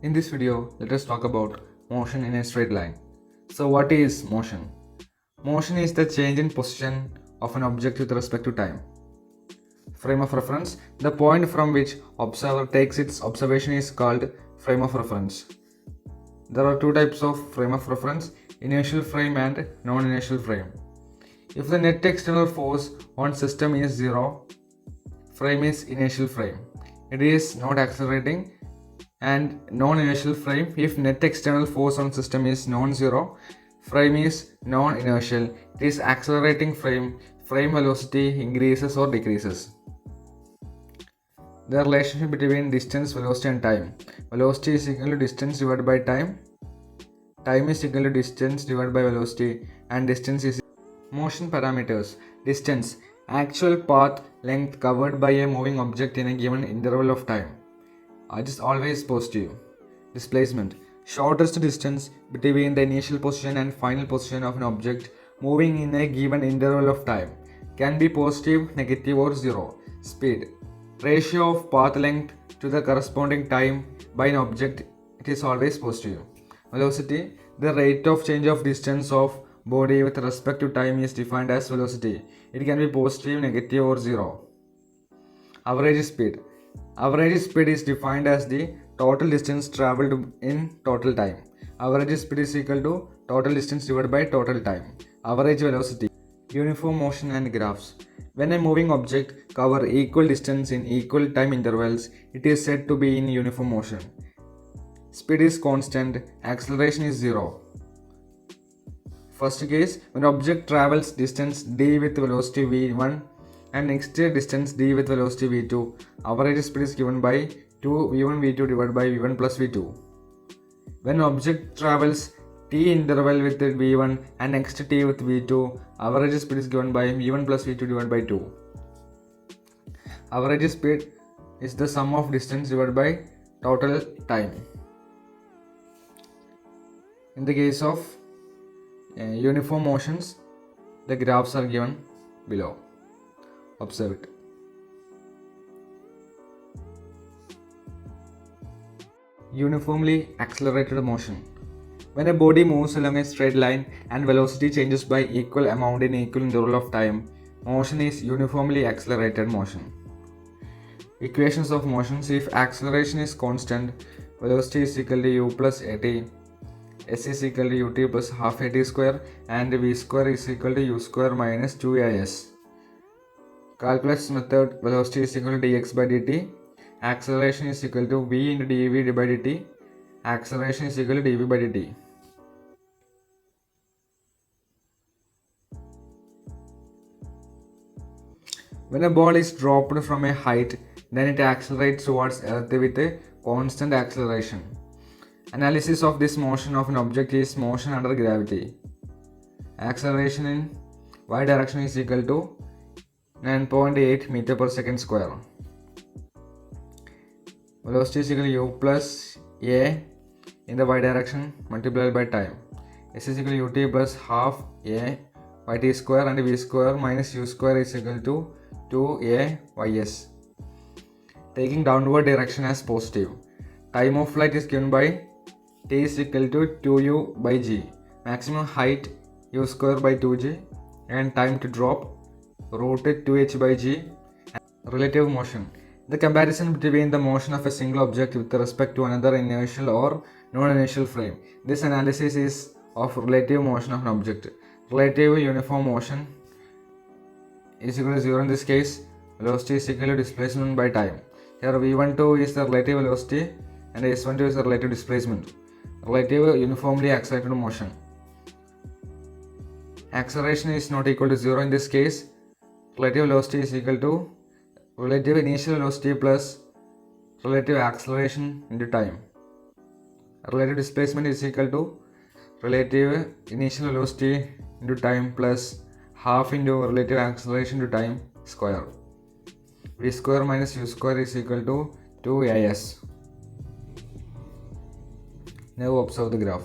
In this video, let us talk about motion in a straight line. So what is motion? Motion is the change in position of an object with respect to time. Frame of reference, the point from which observer takes its observation is called frame of reference. There are two types of frame of reference, inertial frame and non-inertial frame. If the net external force on system is zero, frame is inertial frame. It is not accelerating. And non-inertial frame, if net external force on system is non-zero, frame is non-inertial. It is accelerating frame. Frame velocity increases or decreases. The relationship between distance, velocity and time. Velocity is equal to distance divided by time. Time is equal to distance divided by velocity, and distance is motion parameters. Distance, actual path length covered by a moving object in a given interval of time. Just always positive. Displacement, shortest distance between the initial position and final position of an object moving in a given interval of time. Can be positive, negative or zero. Speed, ratio of path length to the corresponding time by an object. It is always positive. Velocity, the rate of change of distance of body with respect to time is defined as velocity. It can be positive, negative or zero. Average speed, average speed is defined as the total distance traveled in total time. Average speed is equal to total distance divided by total time. Average velocity, uniform motion and graphs. When a moving object covers equal distance in equal time intervals, it is said to be in uniform motion. Speed is constant, acceleration is zero. First case, when object travels distance d with velocity v1 and next distance d with velocity v2, average speed is given by 2 v1 v2 divided by v1 plus v2. When object travels t interval with v1 and next t with v2, average speed is given by v1 plus v2 divided by 2. Average speed is the sum of distance divided by total time. In the case of uniform motions, the graphs are given below. Observe it. Uniformly accelerated motion. When a body moves along a straight line and velocity changes by equal amount in equal interval of time, motion is uniformly accelerated motion. Equations of motions: if acceleration is constant, velocity is equal to u plus at, s is equal to ut plus half at square, and v square is equal to u square minus 2as. Calculus method: velocity is equal to dx by dt, acceleration is equal to v into dv by dt, acceleration is equal to dv by dt. When a ball is dropped from a height, then it accelerates towards earth with a constant acceleration. Analysis of this motion of an object is motion under gravity. Acceleration in y direction is equal to 9.8 meter per second square. Velocity is equal to u plus a in the y direction multiplied by time. S is equal to ut plus half a yt square, and v square minus u square is equal to 2a ys. Taking downward direction as positive. Time of flight is given by t is equal to 2u by g. Maximum height u square by 2g, and time to drop root 2h by g. Relative motion, the comparison between the motion of a single object with respect to another inertial or non-inertial frame. This analysis is of relative motion of an object. Relative uniform motion is equal to 0 in this case. Velocity is equal to displacement by time. Here v12 is the relative velocity and s12 is the relative displacement. Relative uniformly accelerated motion. Acceleration is not equal to 0 in this case. Relative velocity is equal to relative initial velocity plus relative acceleration into time. Relative displacement is equal to relative initial velocity into time plus half into relative acceleration to time square. V square minus u square is equal to 2as. Now observe the graph.